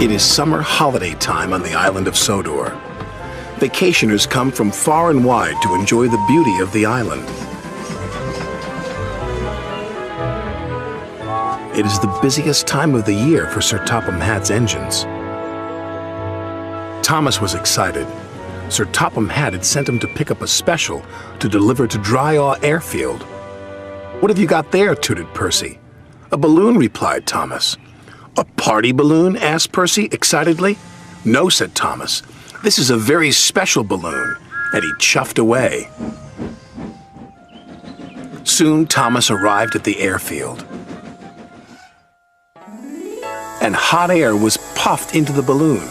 It is summer holiday time on the island of Sodor. Vacationers come from far and wide to enjoy the beauty of the island. It is the busiest time of the year for Sir Topham Hatt's engines. Thomas was excited. Sir Topham Hatt had sent him to pick up a special to deliver to Dryaw Airfield. "What have you got there?" tooted Percy. "A balloon," replied Thomas. "A party balloon?" asked Percy excitedly. "No," said Thomas. "This is a very special balloon," and he chuffed away. Soon Thomas arrived at the airfield, and hot air was puffed into the balloon.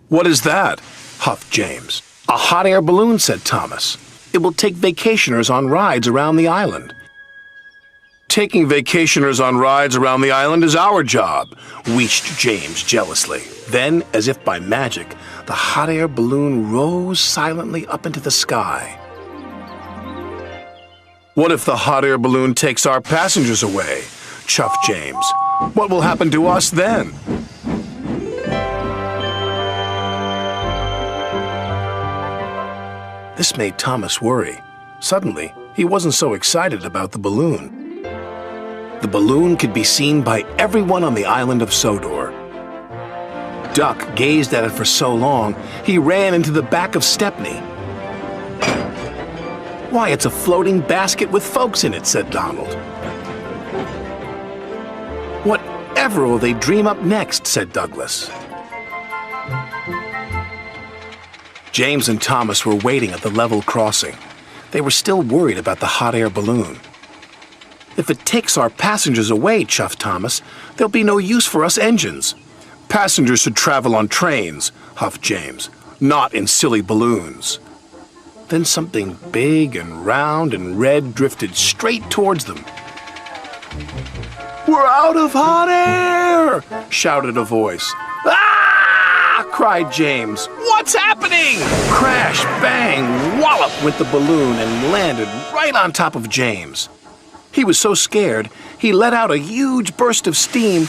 "What is that?" huffed James. "A hot air balloon," said Thomas. "It will take vacationers on rides around the island." "Taking vacationers on rides around the island is our job," wheezed James jealously. Then, as if by magic, the hot air balloon rose silently up into the sky. "What if the hot air balloon takes our passengers away?" chuffed James. "What will happen to us then?" This made Thomas worry. Suddenly, he wasn't so excited about the balloon. The balloon could be seen by everyone on the island of Sodor. Duck gazed at it for so long, he ran into the back of Stepney. "Why, it's a floating basket with folks in it," said Donald. "Whatever will they dream up next?" said Douglas. James and Thomas were waiting at the level crossing. They were still worried about the hot air balloon. "If it takes our passengers away," chuffed Thomas, "there'll be no use for us engines." "Passengers should travel on trains," huffed James, "not in silly balloons." Then something big and round and red drifted straight towards them. "We're out of hot air!" shouted a voice. "Ah!" cried James. "What's happening?" Crash, bang, wallop went the balloon and landed right on top of James. He was so scared, he let out a huge burst of steam,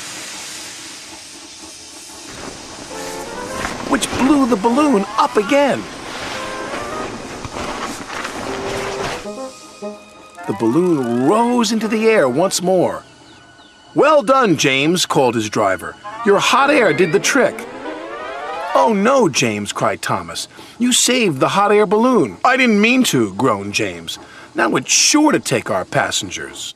which blew the balloon up again. The balloon rose into the air once more. "Well done, James," called his driver. "Your hot air did the trick." "Oh no, James," cried Thomas. "You saved the hot air balloon." "I didn't mean to," groaned James. "Now it's sure to take our passengers."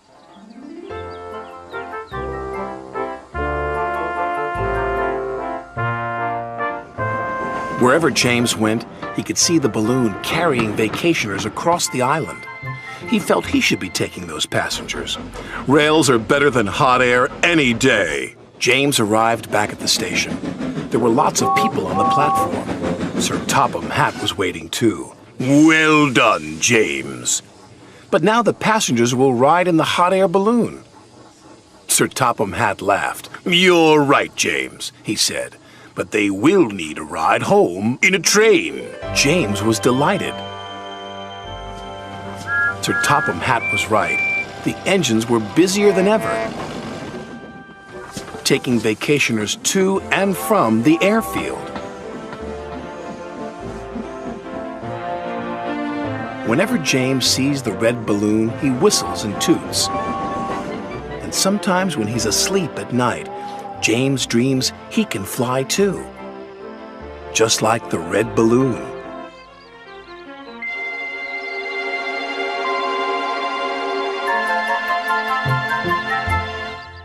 Wherever James went, he could see the balloon carrying vacationers across the island. He felt he should be taking those passengers. "Rails are better than hot air any day." James arrived back at the station. There were lots of people on the platform. Sir Topham Hatt was waiting too. "Well done, James." "But now the passengers will ride in the hot air balloon." Sir Topham Hatt laughed. "You're right, James," he said. "But they will need a ride home in a train." James was delighted. Sir Topham Hatt was right. The engines were busier than ever, taking vacationers to and from the airfield. Whenever James sees the red balloon, he whistles and toots. And sometimes when he's asleep at night, James dreams he can fly too, just like the red balloon.